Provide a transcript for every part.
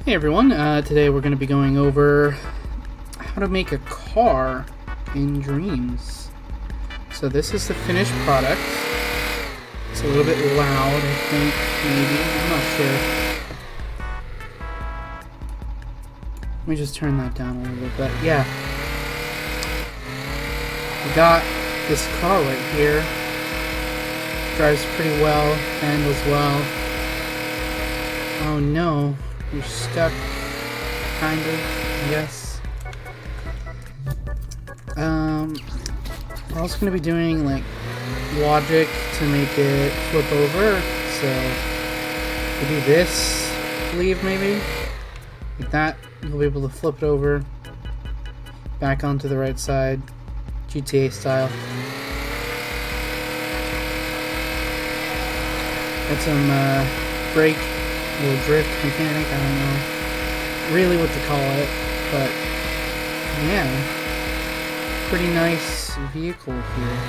Hey everyone, today we're going to be going over how to make a car in Dreams. So this is the finished product. It's a little bit loud, I think, maybe, I'm not sure. Let me just turn that down a little bit, yeah. We got this car right here. Drives pretty well, handles well. Oh no. You're stuck, kind of, I guess. We're also going to be doing, like, logic to make it flip over. So, we do this, I believe, maybe. Like that, you'll be able to flip it over, back onto the right side, GTA style. Got some, brake. Little drift mechanic, I don't know really what to call it, but yeah, pretty nice vehicle here.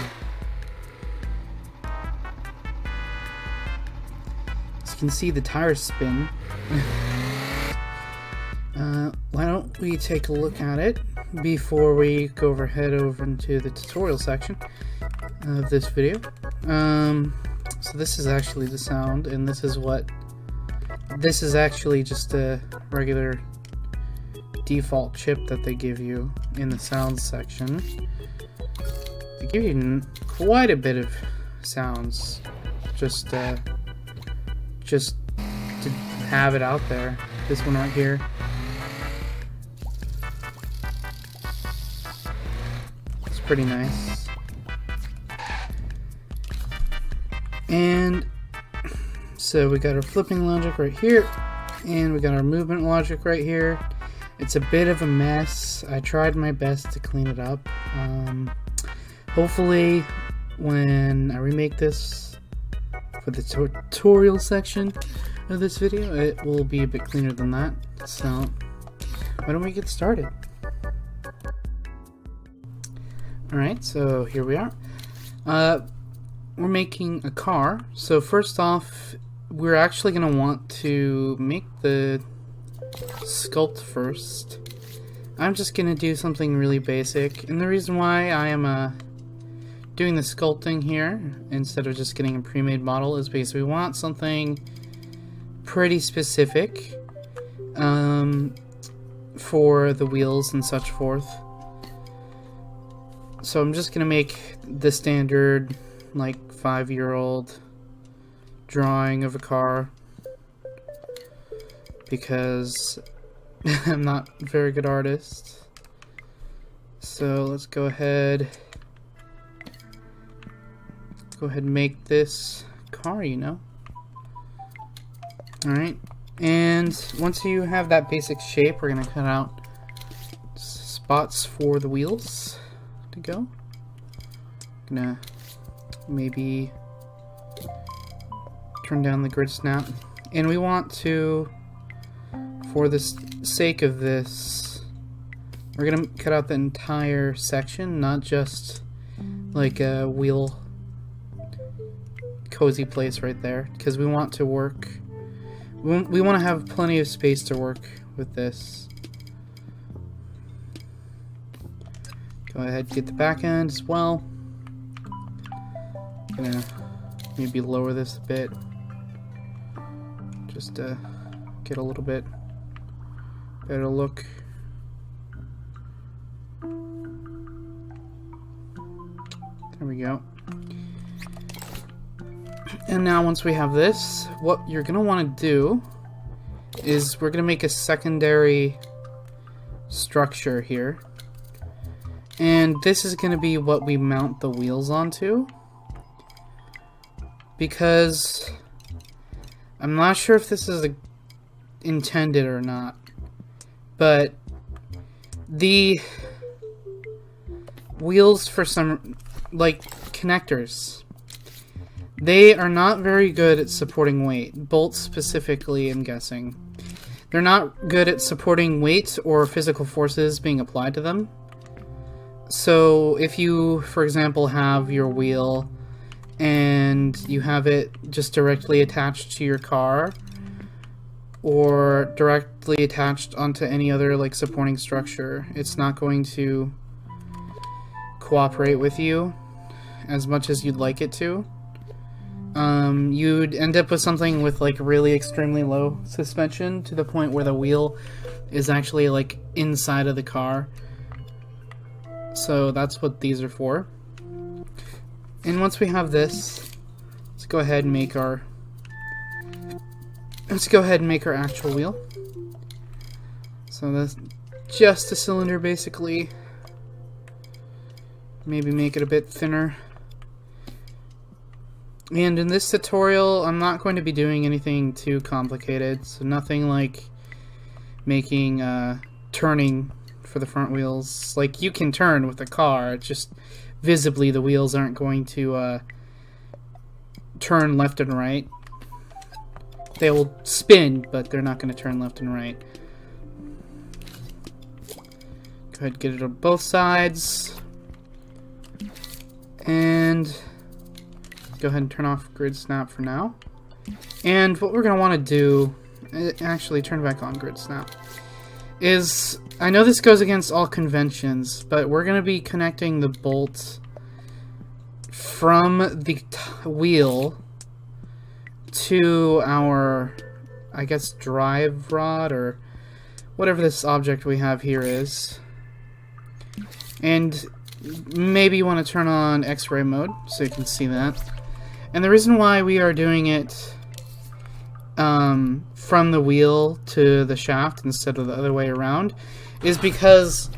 As you can see, the tires spin. Why don't we take a look at it before we head over into the tutorial section of this video. So this is actually the sound, and this is actually just a regular default chip that they give you in the sounds section. They give you quite a bit of sounds just to have it out there. This one right here. It's pretty nice. And so we got our flipping logic right here, and we got our movement logic right here. It's a bit of a mess. I tried my best to clean it up. Hopefully, when I remake this for the tutorial section of this video, it will be a bit cleaner than that. So, why don't we get started? Alright, so here we are. We're making a car. So first off, we're actually going to want to make the sculpt first. I'm just going to do something really basic, and the reason why I am doing the sculpting here instead of just getting a pre-made model is because we want something pretty specific for the wheels and such forth. So I'm just going to make the standard, like, 5-year-old drawing of a car because I'm not a very good artist. So let's go ahead and make this car, you know. Alright, and once you have that basic shape, we're gonna cut out spots for the wheels to go. Gonna maybe turn down the grid snap, and we want to, for the sake of this, we're gonna cut out the entire section, not just like a wheel cozy place right there, because we want to work, we want to have plenty of space to work with this. Go ahead, get the back end as well. Gonna maybe lower this a bit just to get a little bit better look. There we go. And now once we have this, what you're gonna want to do is we're gonna make a secondary structure here, and this is gonna be what we mount the wheels onto. Because I'm not sure if this is intended or not, but the wheels for some, like, connectors, they are not very good at supporting weight. Bolts specifically, I'm guessing. They're not good at supporting weight or physical forces being applied to them. So if you, for example, have your wheel and you have it just directly attached to your car, or directly attached onto any other like supporting structure, it's not going to cooperate with you as much as you'd like it to. You'd end up with something with like really extremely low suspension to the point where the wheel is actually like inside of the car. So that's what these are for. And once we have this, let's go ahead and make our actual wheel. So that's just a cylinder basically. Maybe make it a bit thinner. And in this tutorial, I'm not going to be doing anything too complicated, so nothing like making turning for the front wheels. Like, you can turn with the car, it's just visibly the wheels aren't going to turn left and right. They will spin, but they're not going to turn left and right. Go ahead and get it on both sides. And go ahead and turn off grid snap for now. And what we're going to want to do, actually turn back on grid snap, is, I know this goes against all conventions, but we're going to be connecting the bolt from the wheel to our, I guess, drive rod, or whatever this object we have here is. And maybe you want to turn on X-ray mode so you can see that. And the reason why we are doing it from the wheel to the shaft instead of the other way around is because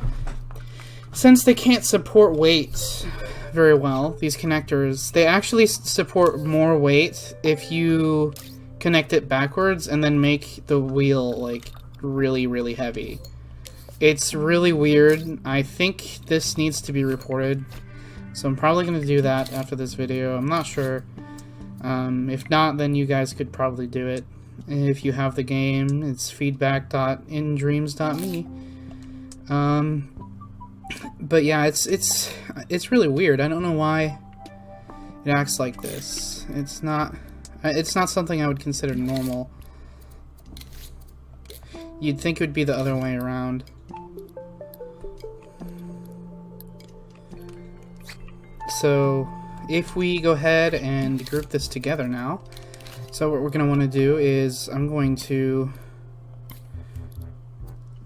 since they can't support weight very well, these connectors, they actually support more weight if you connect it backwards and then make the wheel like really, really heavy. It's really weird. I think this needs to be reported, so I'm probably going to do that after this video. I'm not sure. If not, then you guys could probably do it. If you have the game, it's feedback.indreams.me. But yeah, it's really weird. I don't know why it acts like this. It's not something I would consider normal. You'd think it would be the other way around. So if we go ahead and group this together now, so what we're going to want to do is I'm going to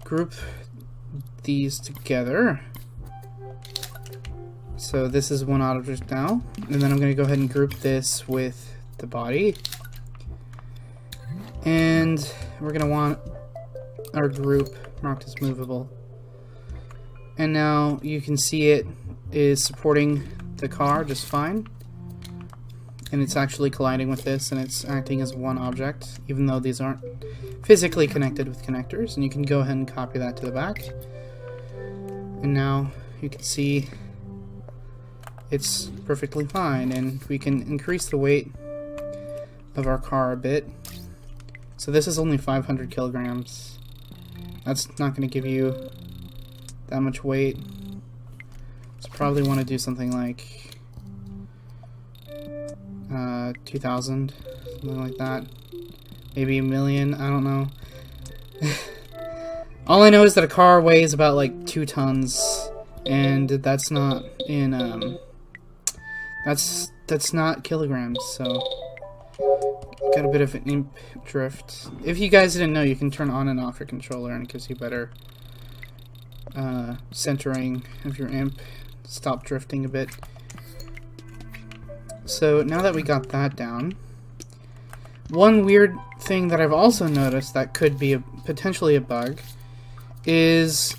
group these together. So this is one object now, and then I'm going to go ahead and group this with the body. And we're going to want our group marked as movable. And now you can see it is supporting the car just fine. And it's actually colliding with this, and it's acting as one object, even though these aren't physically connected with connectors. And you can go ahead and copy that to the back. And now you can see it's perfectly fine, and we can increase the weight of our car a bit. So this is only 500 kilograms. That's not going to give you that much weight. So probably want to do something like 2,000, something like that. Maybe 1,000,000, I don't know. All I know is that a car weighs about like 2 tons, and that's not in that's not kilograms, so got a bit of an imp drift. If you guys didn't know, you can turn on and off your controller and it gives you better centering of your imp. Stop drifting a bit. So now that we got that down, one weird thing that I've also noticed that could be potentially a bug is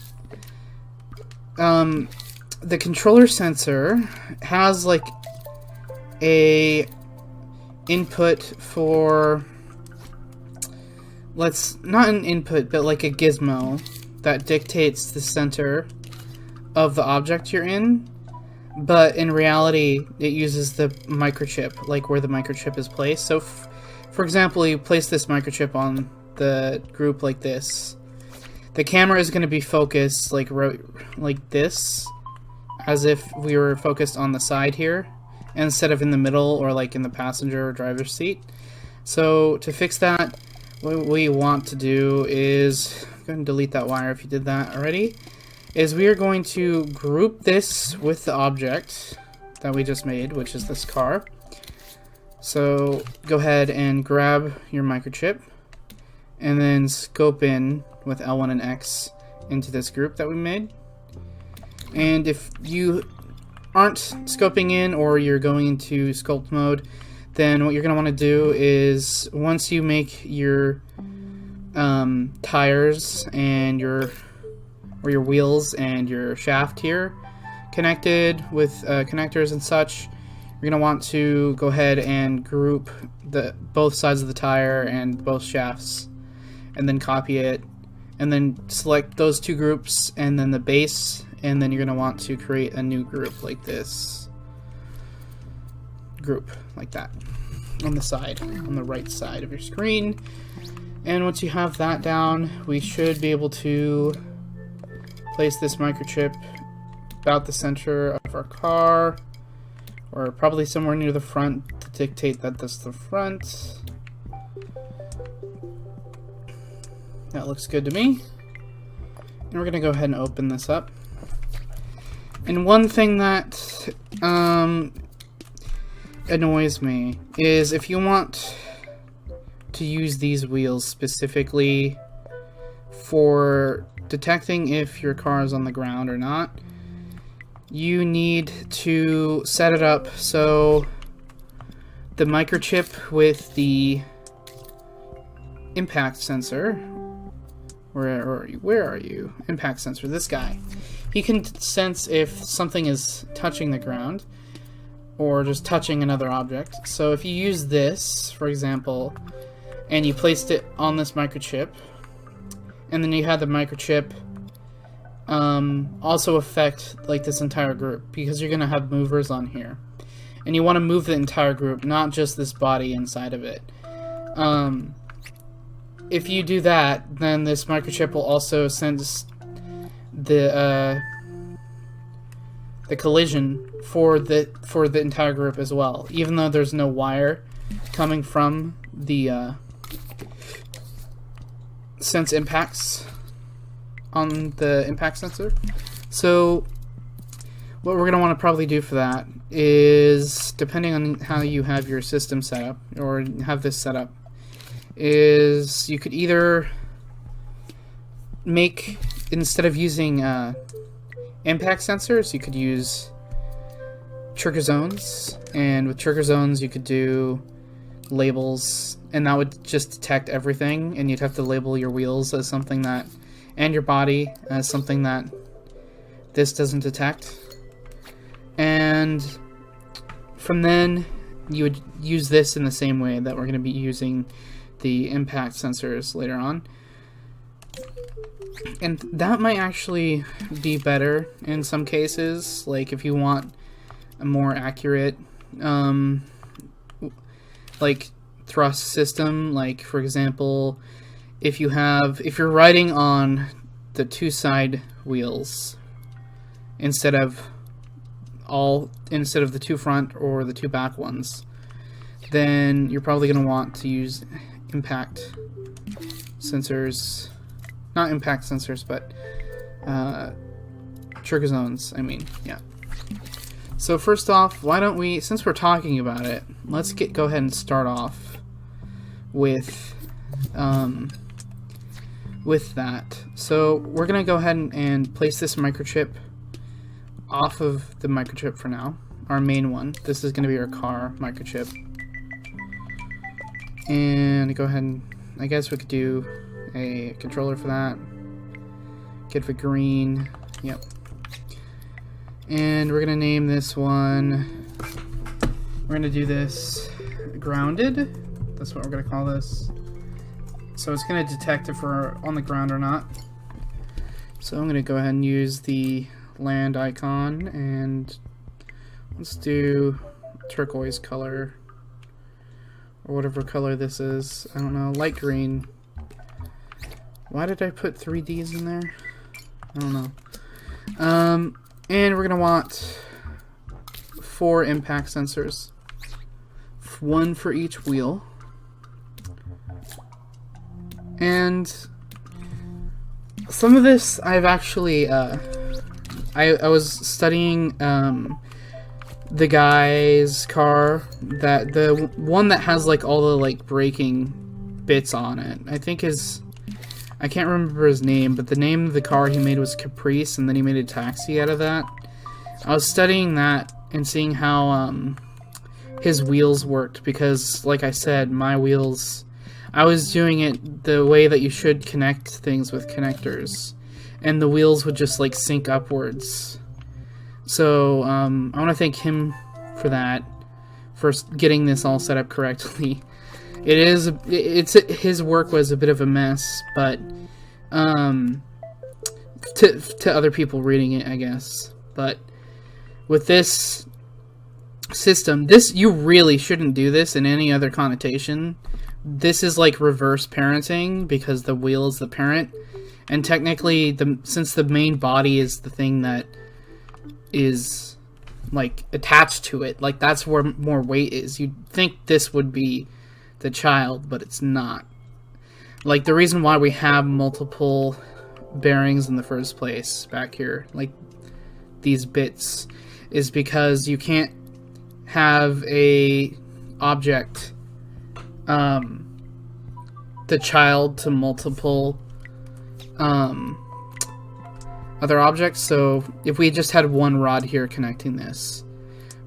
the controller sensor has like a input for, not an input, but like a gizmo that dictates the center of the object you're in, but in reality it uses the microchip, like where the microchip is placed. So for example, you place this microchip on the group like this, the camera is going to be focused like this, as if we were focused on the side here instead of in the middle or like in the passenger or driver's seat. So to fix that, what we want to do is, go ahead and delete that wire if you did that already, is we are going to group this with the object that we just made, which is this car. So go ahead and grab your microchip and then scope in with L1 and X into this group that we made. And if you aren't scoping in or you're going into sculpt mode, then what you're going to want to do is, once you make your tires and your wheels and your shaft here connected with connectors and such, you're going to want to go ahead and group both sides of the tire and both shafts, and then copy it, and then select those two groups and then the base, and then you're going to want to create a new group like this. Group like that on the side, on the right side of your screen. And once you have that down, we should be able to place this microchip about the center of our car, or probably somewhere near the front to dictate that that's the front. That looks good to me. And we're gonna go ahead and open this up. And one thing that annoys me is, if you want to use these wheels specifically for detecting if your car is on the ground or not, you need to set it up so the microchip with the impact sensor, where are you? Impact sensor, this guy. He can sense if something is touching the ground or just touching another object. So if you use this, for example, and you placed it on this microchip, and then you had the microchip also affect like this entire group, because you're gonna have movers on here, and you want to move the entire group, not just this body inside of it. If you do that, then this microchip will also sense the collision for the entire group as well, even though there's no wire coming from the sense impacts on the impact sensor. So what we're going to want to probably do for that is, depending on how you have your system set up, or have this set up, is you could either make, instead of using impact sensors, you could use trigger zones, and with trigger zones you could do labels, and that would just detect everything, and you'd have to label your wheels as something that, and your body as something that this doesn't detect. And from then you would use this in the same way that we're going to be using the impact sensors later on. And that might actually be better in some cases, like if you want a more accurate like thrust system. Like, for example, if you're riding on the two side wheels instead of the two front or the two back ones, then you're probably going to want to use impact sensors, not impact sensors, but trigger zones, I mean, yeah. So first off, why don't we, since we're talking about it, let's go ahead and start off with that. So we're going to go ahead and place this microchip off of the microchip for now, our main one. This is going to be our car microchip. And go ahead and, I guess we could do a controller for that. Get the green, yep. And we're going to name this one, we're going to do this grounded. That's what we're going to call this. So it's going to detect if we're on the ground or not. So I'm going to go ahead and use the land icon, and let's do turquoise color, or whatever color this is. I don't know, light green. Why did I put 3Ds in there? I don't know. And we're going to want 4 impact sensors. 1 for each wheel. And some of this I've actually, I was studying the guy's car, that the one that has like all the like braking bits on it. I think I can't remember his name, but the name of the car he made was Caprice, and then he made a taxi out of that. I was studying that and seeing how his wheels worked, because like I said, my wheels, I was doing it the way that you should connect things with connectors, and the wheels would just like sink upwards. So I want to thank him for that, for getting this all set up correctly. His work was a bit of a mess, but to other people reading it, I guess. But with this system, you really shouldn't do this in any other connotation. This is like reverse parenting, because the wheel is the parent, and technically, since the main body is the thing that is like attached to it, like that's where more weight is. You'd think this would be the child, but it's not. Like, the reason why we have multiple bearings in the first place back here, like these bits, is because you can't have a object the child to multiple other objects. So if we just had one rod here connecting this,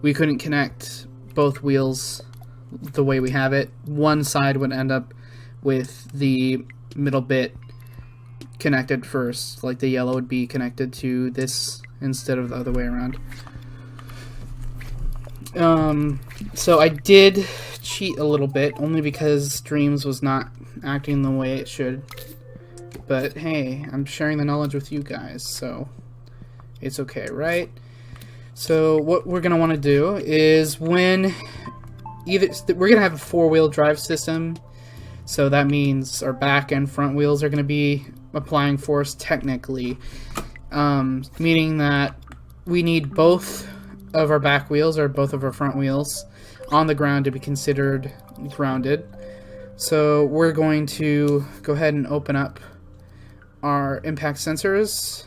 we couldn't connect both wheels the way we have it. One side would end up with the middle bit connected first, like the yellow would be connected to this instead of the other way around. So I did cheat a little bit, only because Dreams was not acting the way it should. But hey, I'm sharing the knowledge with you guys, so it's okay, right? So what we're gonna want to do is, when we're gonna have a four-wheel drive system, so that means our back and front wheels are gonna be applying force technically, meaning that we need both of our back wheels or both of our front wheels on the ground to be considered grounded. So we're going to go ahead and open up our impact sensors,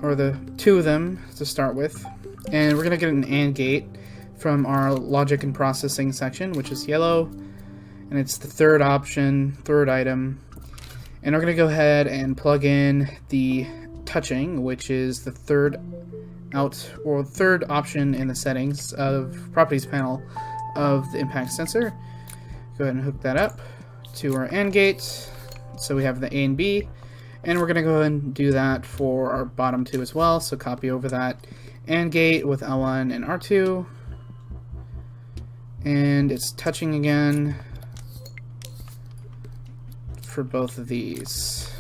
or the two of them to start with, and we're going to get an AND gate from our logic and processing section, which is yellow, and it's the third option, third item. And we're going to go ahead and plug in the touching, which is the third option in the settings of properties panel of the impact sensor. Go ahead and hook that up to our AND gate. So we have the A and B, and we're going to go ahead and do that for our bottom two as well. So copy over that AND gate with L1 and R2, and it's touching again for both of these.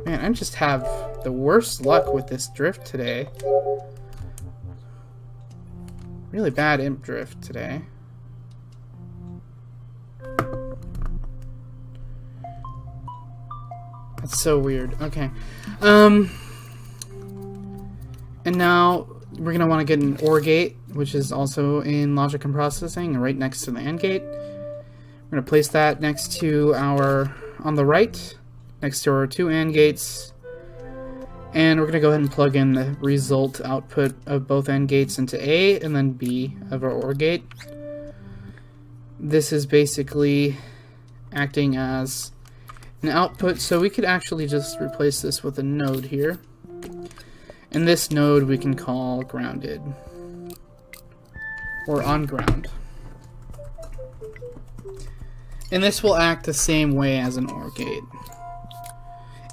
Man, I just have the worst luck with this drift today. Really bad imp drift today. That's so weird. Okay. And now we're going to want to get an OR gate, which is also in logic and processing, and right next to the AND gate. We're going to place that next to on the right, next to our two AND gates. And we're going to go ahead and plug in the result output of both AND gates into A and then B of our OR gate. This is basically acting as an output, so we could actually just replace this with a node here. And this node we can call grounded, or on ground. And this will act the same way as an OR gate.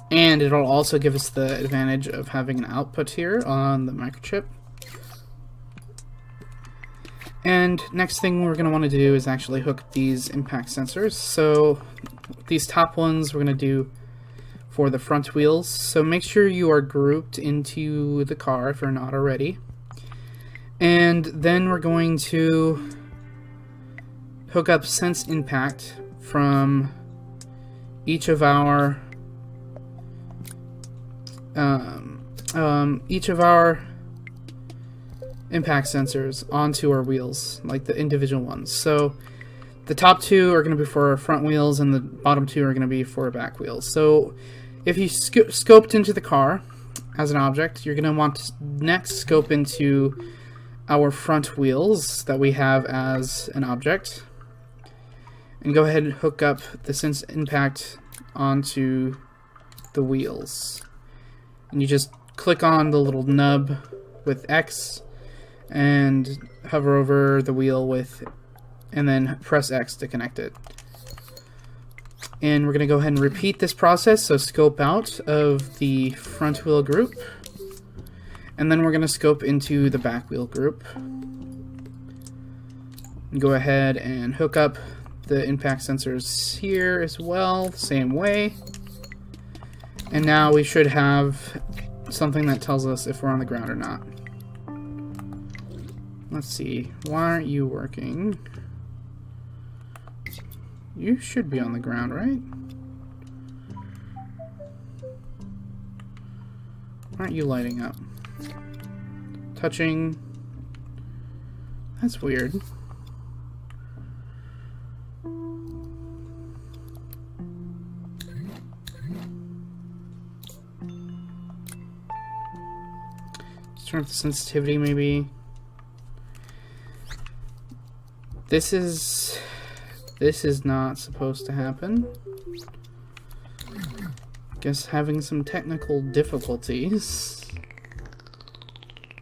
And it'll also give us the advantage of having an output here on the microchip. And next thing we're going to want to do is actually hook these impact sensors. So these top ones we're going to do for the front wheels. So make sure you are grouped into the car if you're not already. And then we're going to hook up sense impact from each of our impact sensors onto our wheels, like the individual ones. So the top two are going to be for front wheels, and the bottom two are going to be for back wheels. So if you scoped into the car as an object, you're going to want to next scope into our front wheels that we have as an object. And go ahead and hook up the sense impact onto the wheels. And you just click on the little nub with X and hover over the wheel and then press X to connect it. And we're going to go ahead and repeat this process, so scope out of the front wheel group, and then we're going to scope into the back wheel group. And go ahead and hook up the impact sensors here as well, same way. And now we should have something that tells us if we're on the ground or not. Let's see, why aren't you working? You should be on the ground, right? Why aren't you lighting up? Touching. That's weird. Let's turn up the sensitivity, maybe. This is not supposed to happen. Guess having some technical difficulties.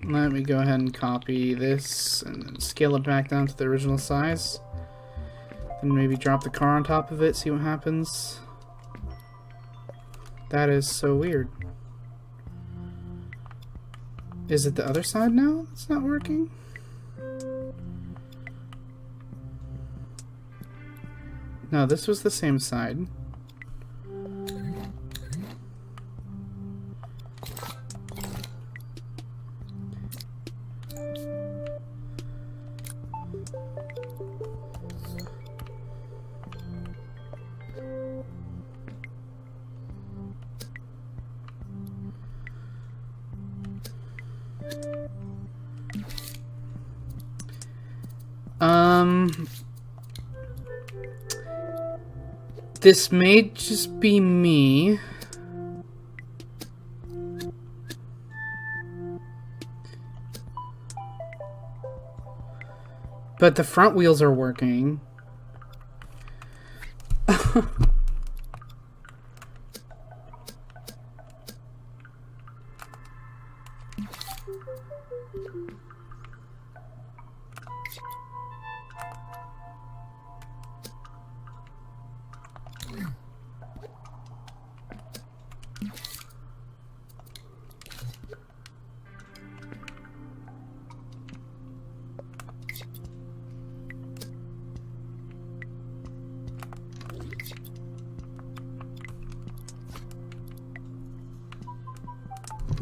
Let me go ahead and copy this and then scale it back down to the original size. Then maybe drop the car on top of it, see what happens. That is so weird. Is it the other side now? It's not working? No, this was the same side. This may just be me. But the front wheels are working.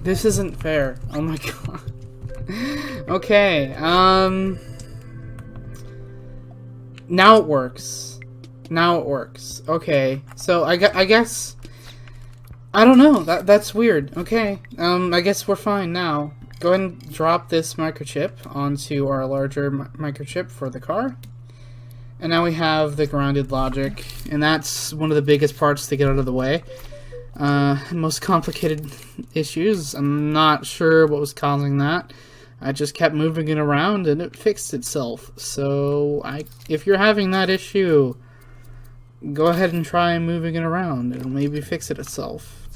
This isn't fair. Oh my god. Okay, now it works. Now it works. Okay, so I guess... I don't know. That's weird. Okay, I guess we're fine now. Go ahead and drop this microchip onto our larger microchip for the car. And now we have the grounded logic, and that's one of the biggest parts to get out of the way. Most complicated issues. I'm not sure what was causing that. I just kept moving it around and it fixed itself. So if you're having that issue, go ahead and try moving it around. It'll maybe fix it itself.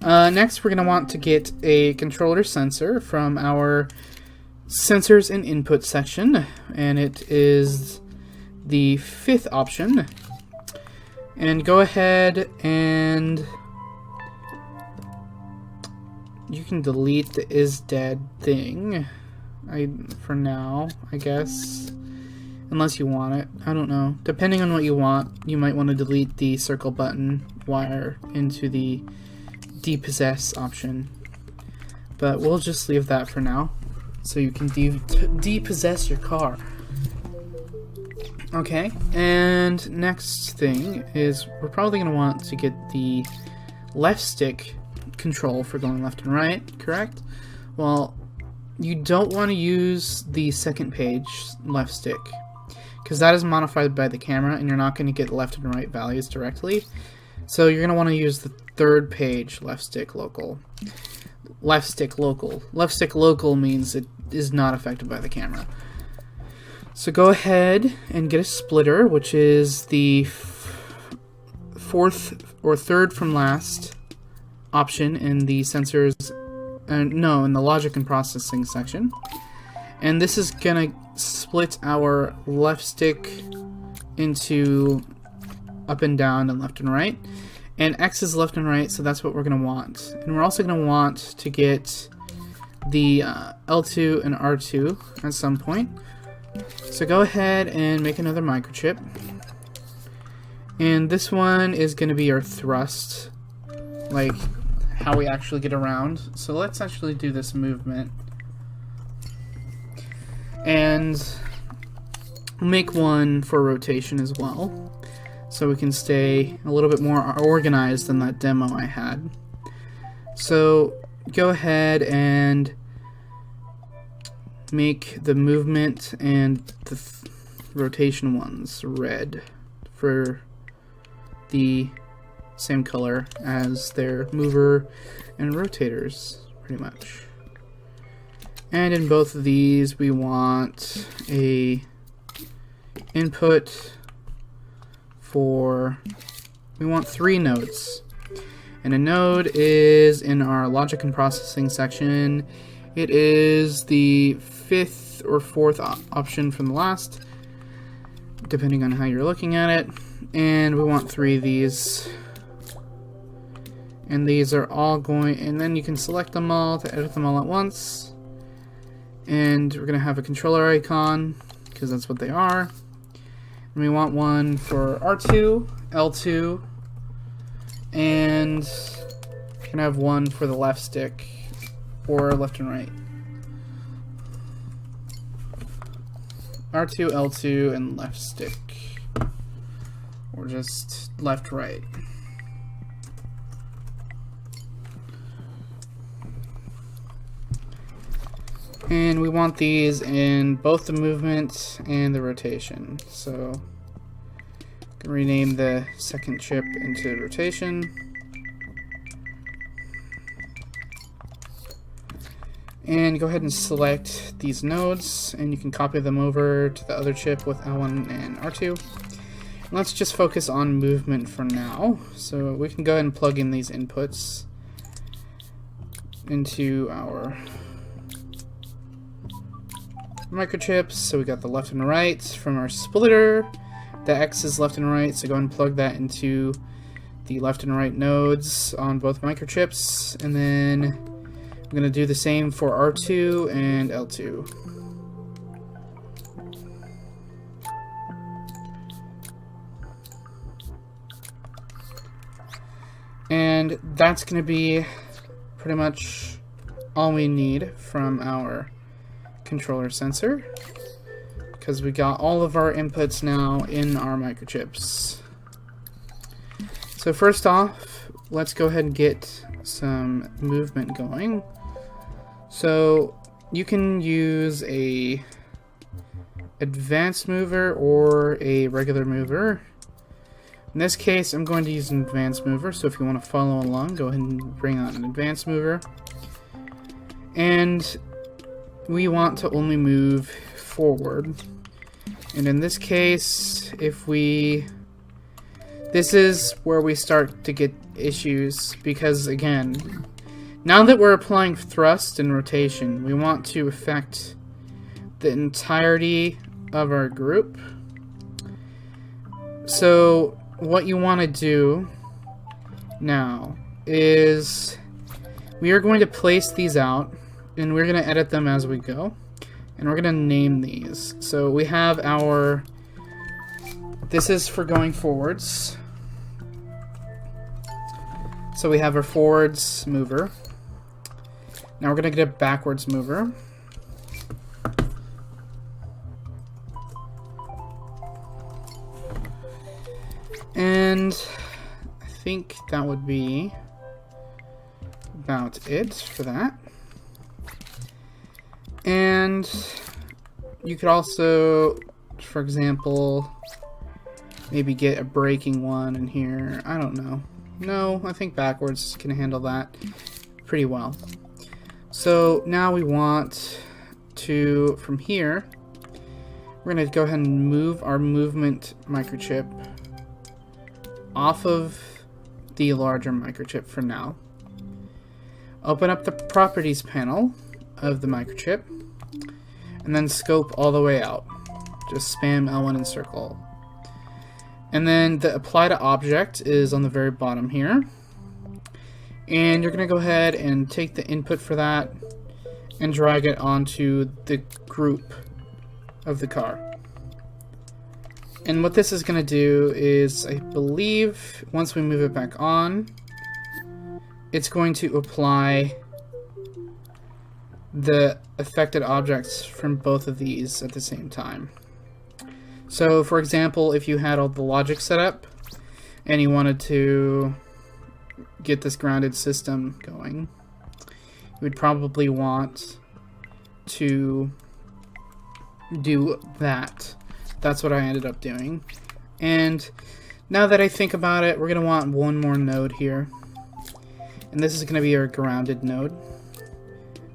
Next, we're going to want to get a controller sensor from our sensors and input section, and it is the 5th option. And go ahead and you can delete the is dead thing for now, I guess, unless you want it. I don't know. Depending on what you want, you might want to delete the circle button wire into the depossess option, but we'll just leave that for now so you can depossess your car. Okay, and next thing is we're probably going to want to get the left stick control for going left and right, correct? Well, you don't want to use the second page left stick. because that is modified by the camera and you're not going to get left and right values directly. So you're going to want to use the third page left stick local. Left stick local. Left stick local means it is not affected by the camera. So go ahead and get a splitter, which is the fourth or third from last option in the sensors, no, in the logic and processing section. And this is gonna split our left stick into up and down and left and right. And X is left and right, so that's what we're gonna want. And we're also gonna want to get the L2 and R2 at some point. So go ahead and make another microchip. And this one is going to be our thrust, like how we actually get around. So let's actually do this movement. And make one for rotation as well, so we can stay a little bit more organized than that demo I had. So go ahead and make the movement and the rotation ones red for the same color as their mover and rotators, pretty much. And in both of these we want a input for, we want 3 nodes. And a node is in our logic and processing section. It is the 5th or 4th option from the last, depending on how you're looking at it. And we want 3 of these. And these are all going, and then you can select them all to edit them all at once. And we're going to have a controller icon, because that's what they are. And we want one for R2, L2, and we're going to have one for the left stick, or left and right. R2, L2, and left stick. Or just left, right. And we want these in both the movement and the rotation. So I can rename the second chip into rotation. And go ahead and select these nodes, and you can copy them over to the other chip with L1 and R2. And let's just focus on movement for now. So we can go ahead and plug in these inputs into our microchips. So we got the left and right from our splitter. The X is left and right, so go ahead and plug that into the left and right nodes on both microchips. And then I'm going to do the same for R2 and L2. And that's going to be pretty much all we need from our controller sensor, because we got all of our inputs now in our microchips. So first off, let's go ahead and get some movement going. So you can use a advanced mover or a regular mover. In this case, I'm going to use an advanced mover, so if you want to follow along, go ahead and bring on an advanced mover. And we want to only move forward. And in this case, if we... this is where we start to get issues, because again, now that we're applying thrust and rotation, we want to affect the entirety of our group. So what you want to do now is we are going to place these out, and we're going to edit them as we go, and we're going to name these. So we have our, this is for going forwards. So we have our forwards mover. Now we're going to get a backwards mover. And I think that would be about it for that. And you could also for example, maybe get a braking one in here. I don't know. No, I think backwards can handle that pretty well. So now we want to, from here, we're going to go ahead and move our movement microchip off of the larger microchip for now. Open up the properties panel of the microchip, and then scope all the way out. Just spam L1 and circle. And then the apply to object is on the very bottom here. And you're going to go ahead and take the input for that and drag it onto the group of the car. And what this is going to do is, I believe, once we move it back on, it's going to apply the affected objects from both of these at the same time. So, for example, if you had all the logic set up and you wanted to get this grounded system going, you would probably want to do that. That's what I ended up doing. And now that I think about it, we're going to want one more node here. And this is going to be our grounded node.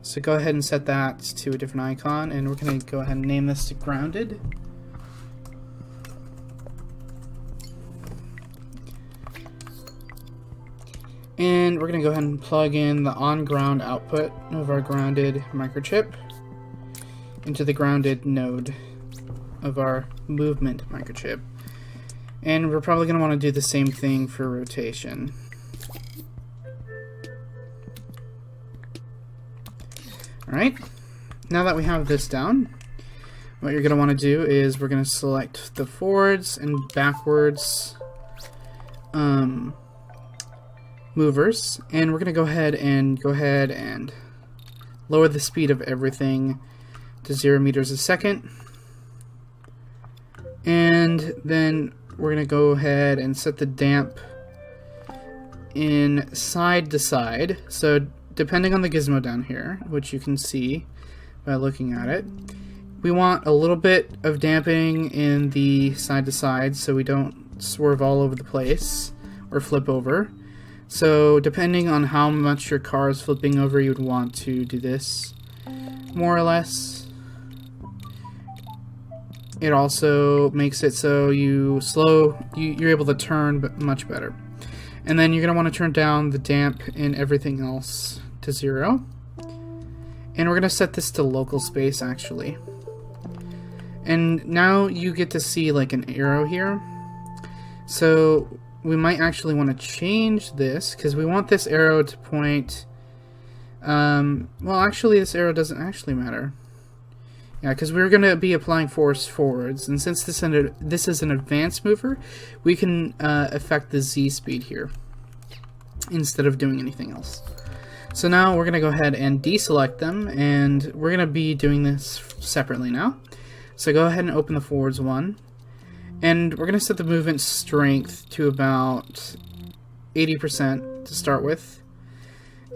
So go ahead and set that to a different icon, and we're going to go ahead and name this to grounded. And we're going to go ahead and plug in the on-ground output of our grounded microchip into the grounded node of our movement microchip. And we're probably going to want to do the same thing for rotation. Alright, now that we have this down, what you're going to want to do is we're going to select the forwards and backwards movers, and we're going to go ahead and lower the speed of everything to 0 meters a second. And then we're going to go ahead and set the damp in side to side. So depending on the gizmo down here, which you can see by looking at it, we want a little bit of damping in the side to side so we don't swerve all over the place or flip over. So depending on how much your car is flipping over, you'd want to do this more or less. It also makes it so you're able to turn much better. And then you're going to want to turn down the damp and everything else to 0. And we're going to set this to local space actually. And now you get to see like an arrow here. So we might actually want to change this because we want this arrow to point. Well, actually, this arrow doesn't actually matter. Yeah, because we're going to be applying force forwards, and since this is an advanced mover, we can affect the Z speed here instead of doing anything else. So now we're going to go ahead and deselect them, and we're going to be doing this separately now. So go ahead and open the forwards one. And we're going to set the movement strength to about 80% to start with.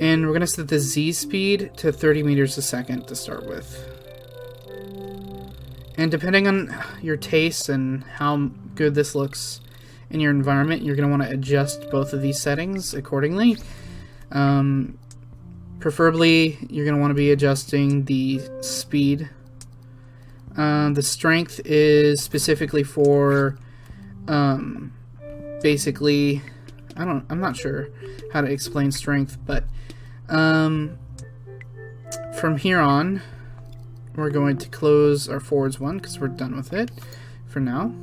And we're going to set the Z speed to 30 meters a second to start with. And depending on your taste and how good this looks in your environment, you're going to want to adjust both of these settings accordingly. Preferably, you're going to want to be adjusting the speed. The strength is specifically for, basically, I'm not sure how to explain strength, but, from here on, we're going to close our forwards one because we're done with it for now.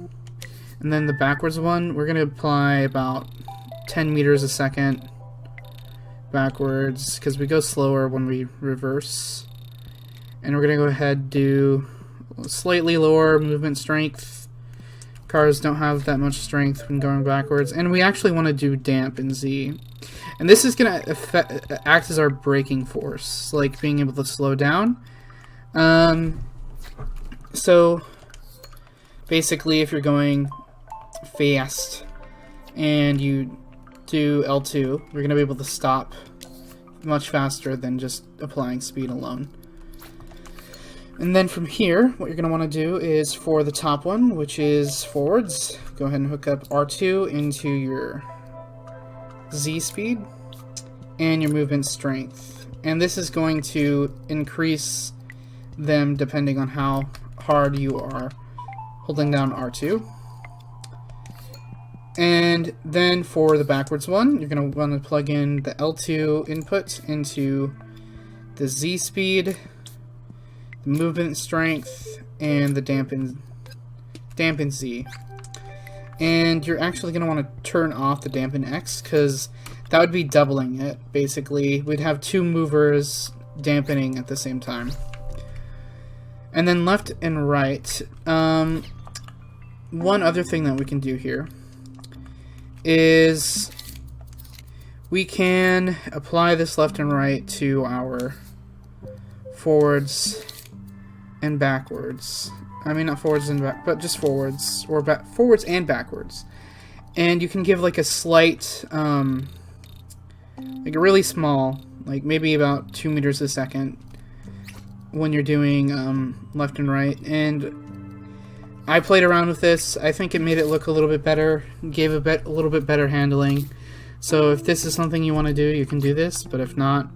And then the backwards one, we're going to apply about 10 meters a second backwards because we go slower when we reverse. And we're going to go ahead and do slightly lower movement strength. Cars don't have that much strength when going backwards. And we actually want to do damp in Z. And this is going to act as our braking force, like being able to slow down. So basically if you're going fast and you do L2, you're going to be able to stop much faster than just applying speed alone. And then from here, what you're going to want to do is for the top one, which is forwards, go ahead and hook up R2 into your Z speed and your movement strength. And this is going to increase them depending on how hard you are holding down R2. And then for the backwards one, you're going to want to plug in the L2 input into the Z speed, the movement strength, and the dampen Z. And you're actually going to want to turn off the dampen X, because that would be doubling it, basically. We'd have two movers dampening at the same time. And then left and right. One other thing that we can do here is we can apply this left and right to our forwards and backwards. I mean, not forwards and back, but just forwards, or forwards and backwards. And you can give like a slight, like a really small, like maybe about 2 meters a second when you're doing left and right. And I played around with this. I think it made it look a little bit better, gave a little bit better handling. So if this is something you want to do, you can do this, but if not,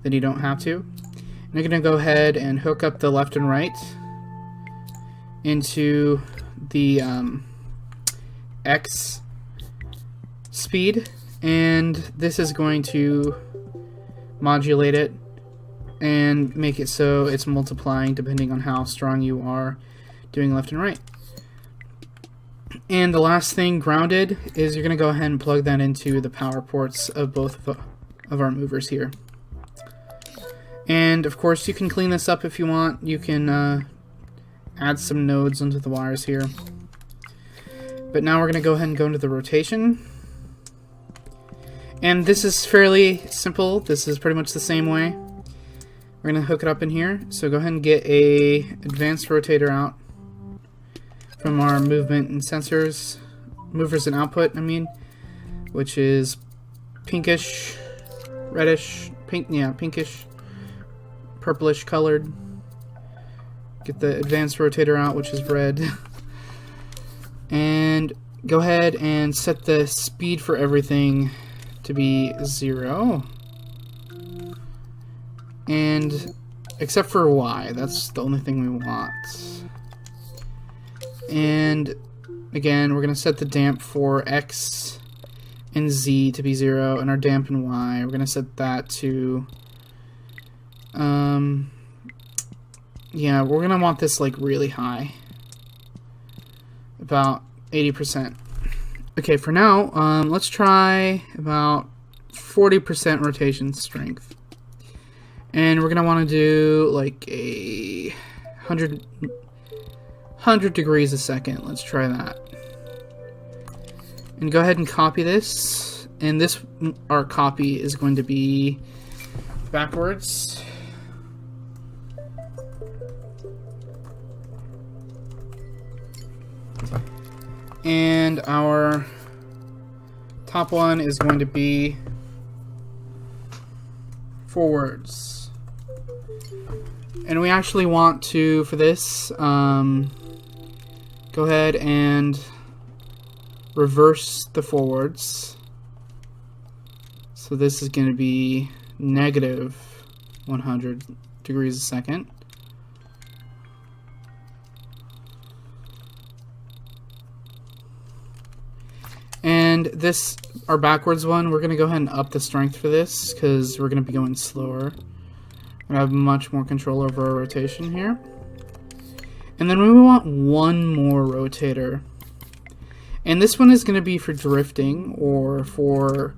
then you don't have to. And you're going to go ahead and hook up the left and right into the X speed, and this is going to modulate it and make it so it's multiplying depending on how strong you are doing left and right. And the last thing, grounded, is you're going to go ahead and plug that into the power ports of both of our movers here. And of course you can clean this up if you want. You can add some nodes onto the wires here. But now we're going to go ahead and go into the rotation. And this is fairly simple. This is pretty much the same way. We're going to hook it up in here. So go ahead and get a advanced rotator out from our movement and sensors, movers and output, I mean, which is pinkish, reddish, pinkish, purplish colored. Get the advanced rotator out, which is red. And go ahead and set the speed for everything to be 0. And except for Y, that's the only thing we want. And again, we're going to set the damp for X and Z to be 0, and our damp and Y, we're going to set that to, yeah, we're going to want this like really high, about 80%. Okay, for now, let's try about 40% rotation strength. And we're going to want to do like a 100 degrees a second. Let's try that. And go ahead and copy this. And this, our copy is going to be backwards. And our top one is going to be forwards. And we actually want to, for this, go ahead and reverse the forwards. So this is going to be negative 100 degrees a second. And this, our backwards one, we're going to go ahead and up the strength for this because we're going to be going slower. We're going to have much more control over our rotation here. And then we want one more rotator. And this one is going to be for drifting, or for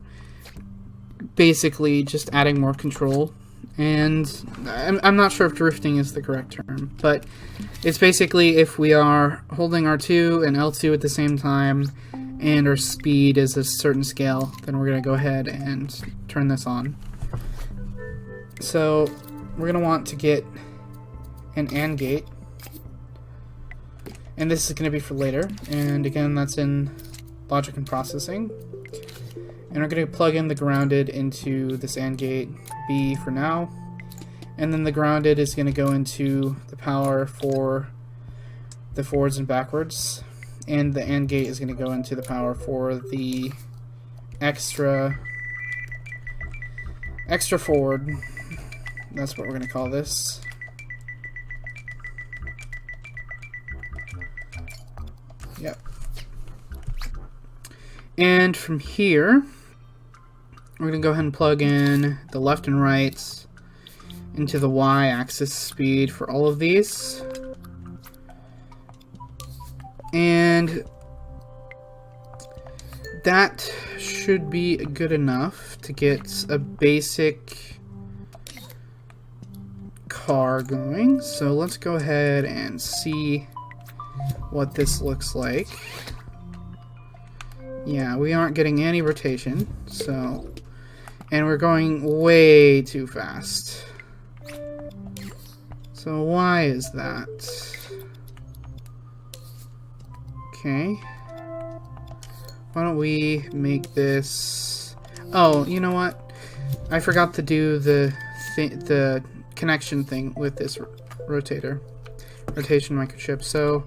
basically just adding more control. And I'm not sure if drifting is the correct term, but it's basically if we are holding R2 and L2 at the same time, and our speed is a certain scale, then we're going to go ahead and turn this on. So we're going to want to get an AND gate, and this is going to be for later, and again that's in logic and processing. And we're going to plug in the grounded into this AND gate B for now, And then the grounded is going to go into the power for the forwards and backwards. And the AND gate is going to go into the power for the extra forward. That's what we're going to call this. Yep. And from here, we're going to go ahead and plug in the left and right into the y-axis speed for all of these. And that should be good enough to get a basic car going. So let's go ahead and see what this looks like. Yeah, we aren't getting any rotation, so, and we're going way too fast. So why is that? Okay. Why don't we make this... Oh, you know what? I forgot to do the connection thing with this rotation microchip. So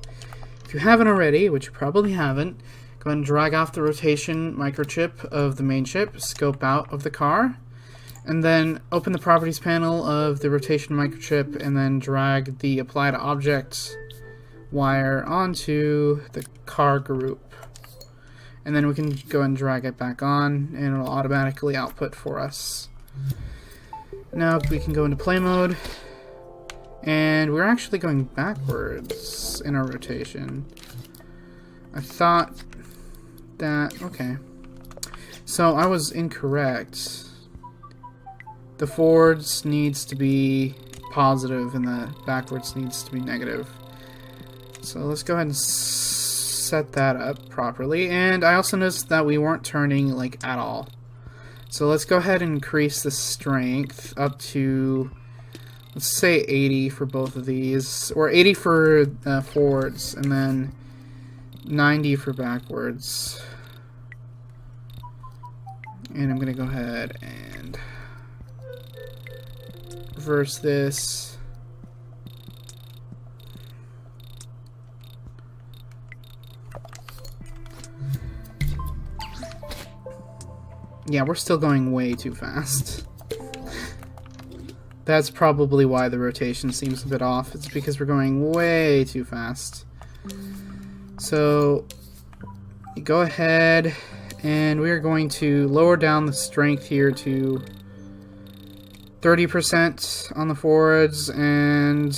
if you haven't already, which you probably haven't, go ahead and drag off the rotation microchip of the main chip, scope out of the car, and then open the properties panel of the rotation microchip, and then drag the apply to object wire onto the car group. And then we can go and drag it back on, and it'll automatically output for us. Now we can go into play mode, and we're actually going backwards in our rotation. I thought that... okay. So I was incorrect. The forwards needs to be positive, and the backwards needs to be negative. So let's go ahead and set that up properly. And I also noticed that we weren't turning like at all. So let's go ahead and increase the strength up to, let's say 80 for both of these, or 80 for forwards, and then 90 for backwards. And I'm gonna go ahead and reverse this. Yeah, we're still going way too fast. That's probably why the rotation seems a bit off. It's because we're going way too fast. So, you go ahead, and we are going to lower down the strength here to 30% on the forwards and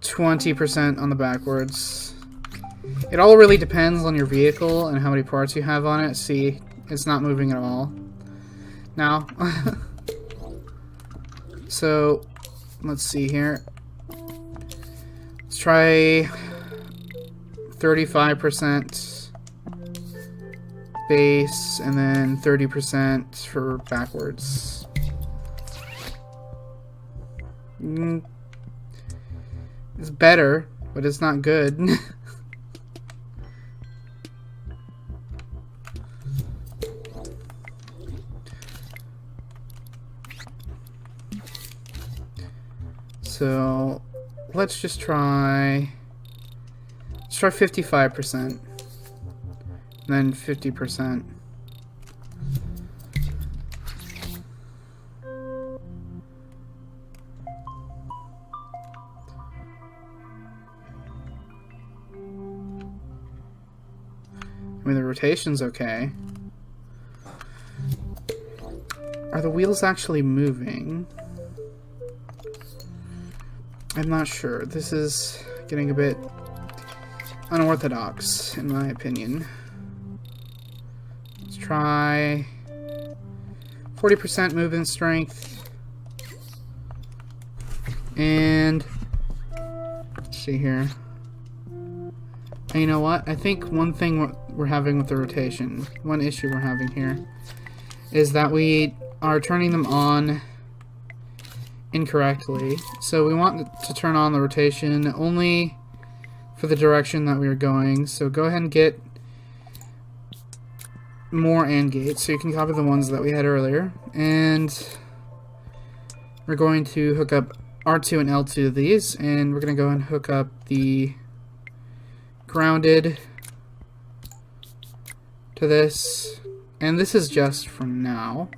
20% on the backwards. It all really depends on your vehicle and how many parts you have on it. See, it's not moving at all now. So, let's see here. Let's try 35% base and then 30% for backwards. It's better, but it's not good. So let's just try 55%, then 50%. I mean, the rotation's okay. Are the wheels actually moving? I'm not sure. This is getting a bit unorthodox, in my opinion. Let's try 40% movement strength. And let's see here. And you know what? I think one thing we're having with the rotation, one issue we're having here, is that we are turning them on incorrectly. So we want to turn on the rotation only for the direction that we are going. So go ahead and get more AND gates so you can copy the ones that we had earlier. And we're going to hook up R2 and L2 of these, and we're going to go and hook up the grounded to this, and this is just for now.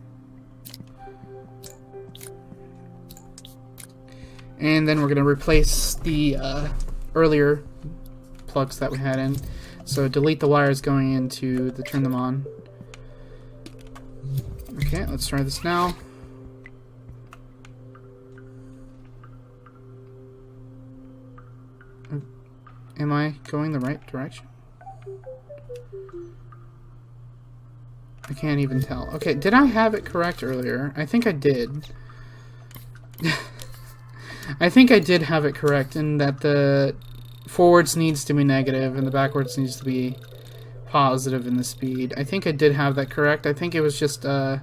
And then we're going to replace the earlier plugs that we had in. So delete the wires going into the turn them on. Okay, let's try this now. Am I going the right direction? I can't even tell. Okay, did I have it correct earlier? I think I did. I think I did have it correct in that the forwards needs to be negative and the backwards needs to be positive in the speed. I think I did have that correct. I think it was just it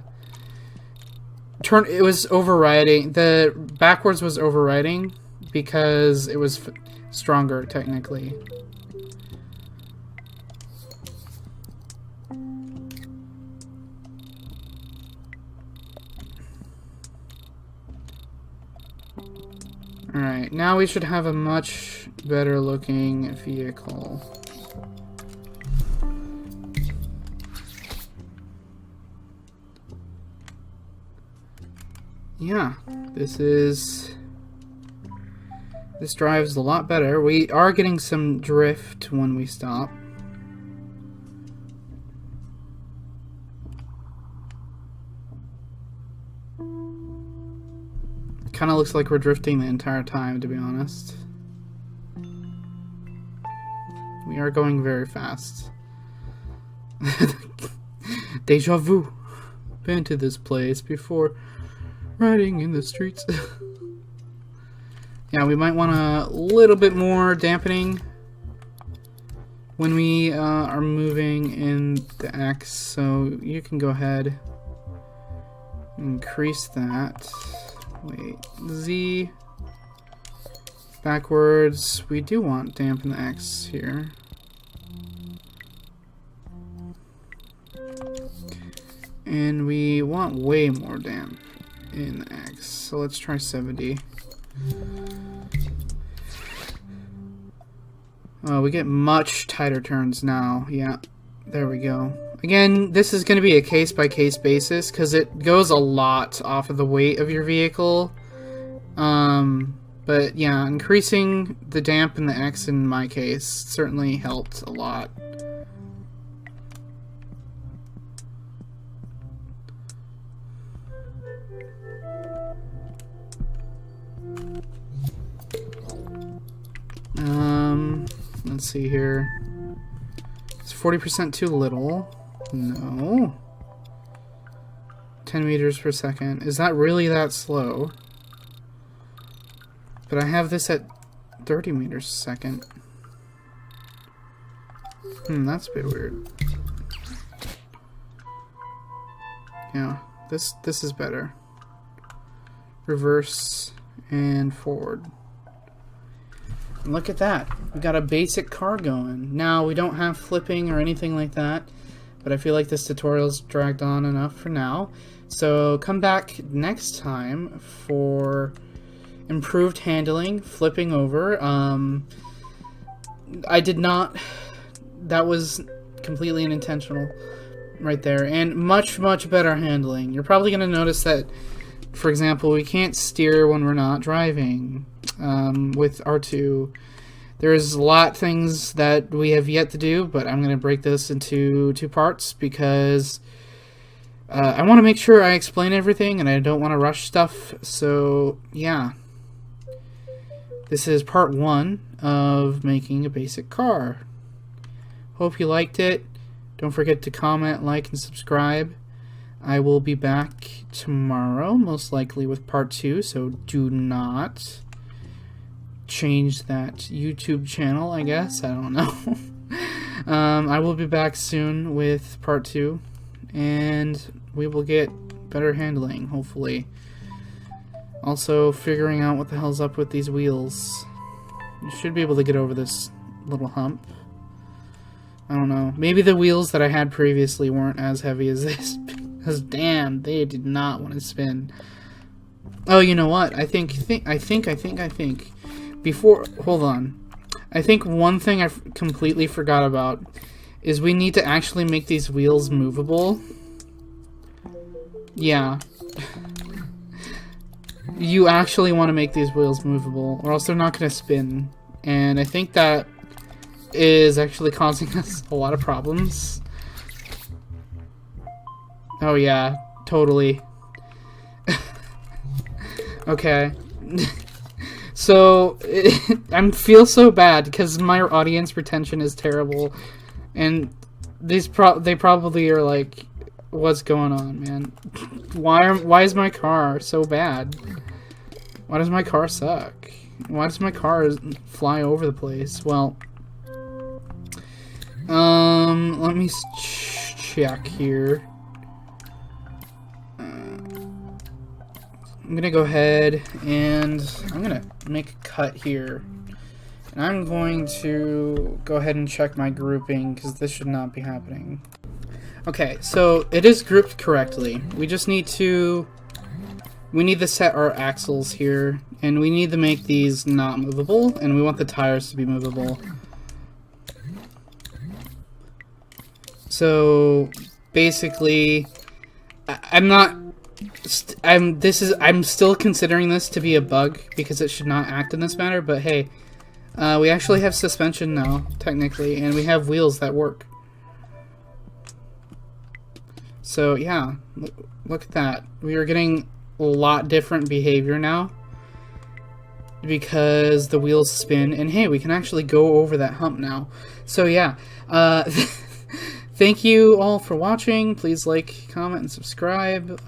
was overriding. The backwards was overriding because it was stronger technically. Alright, now we should have a much better looking vehicle. Yeah, this drives a lot better. We are getting some drift when we stop. Kind of looks like we're drifting the entire time, to be honest. We are going very fast. Deja vu. Been to this place before. Riding in the streets. Yeah, we might want a little bit more dampening when we are moving in the X. So you can go ahead and increase that. Wait, Z backwards. We do want dampen the X here. And we want way more damp in the X. So let's try 70. Oh, we get much tighter turns now. Yeah, there we go. Again, this is going to be a case-by-case basis because it goes a lot off of the weight of your vehicle. But yeah, increasing the damp and the X in my case certainly helped a lot. Let's see here. Is 40% too little? No. 10 meters per second. Is that really that slow? But I have this at 30 meters a second. That's a bit weird. Yeah, this is better. Reverse and forward. And look at that. We got a basic car going. Now, we don't have flipping or anything like that, but I feel like this tutorial's dragged on enough for now. So come back next time for improved handling, flipping over. I did not... That was completely unintentional right there. And much, much better handling. You're probably going to notice that, for example, we can't steer when we're not driving. With R2, there's a lot things that we have yet to do, but I'm going to break this into two parts because I want to make sure I explain everything and I don't want to rush stuff. So yeah, this is part 1 of making a basic car. Hope you liked it. Don't forget to comment, like, and subscribe. I will be back tomorrow, most likely with part 2, so do not change that YouTube channel, I guess. I don't know. I will be back soon with part 2, and we will get better handling, hopefully. Also, figuring out what the hell's up with these wheels. You should be able to get over this little hump. I don't know. Maybe the wheels that I had previously weren't as heavy as this, because damn, they did not want to spin. Oh, you know what? I think. Before, hold on. I think one thing I completely forgot about is we need to actually make these wheels movable. Yeah. You actually want to make these wheels movable, or else they're not going to spin. And I think that is actually causing us a lot of problems. Oh yeah, totally. Okay. So, I feel so bad because my audience retention is terrible. And they probably are like, what's going on, man? Why is my car so bad? Why does my car suck? Why does my car fly over the place? Well, let me check here. I'm gonna go ahead and I'm gonna make a cut here. And I'm going to go ahead and check my grouping because this should not be happening. Okay, so it is grouped correctly. We just need to set our axles here, and we need to make these not movable, and we want the tires to be movable. So basically, I'm still considering this to be a bug because it should not act in this manner, but hey, we actually have suspension now, technically, and we have wheels that work. So yeah, look at that. We are getting a lot different behavior now because the wheels spin, and hey, we can actually go over that hump now. So yeah, thank you all for watching. Please like, comment, and subscribe.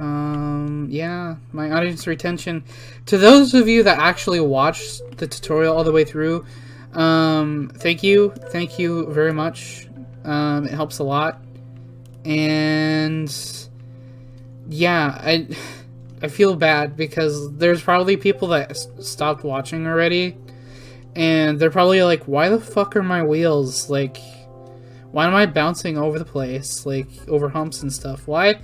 Yeah, my audience retention. To those of you that actually watched the tutorial all the way through, thank you very much. It helps a lot. And yeah, I feel bad because there's probably people that stopped watching already, and they're probably like, why the fuck are my wheels, like, why am I bouncing over the place, like, over humps and stuff? Why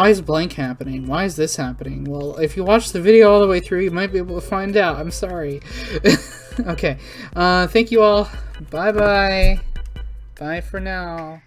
is blank happening? Why is this happening? Well, if you watch the video all the way through, you might be able to find out. I'm sorry. Okay, thank you all. Bye-bye. Bye for now.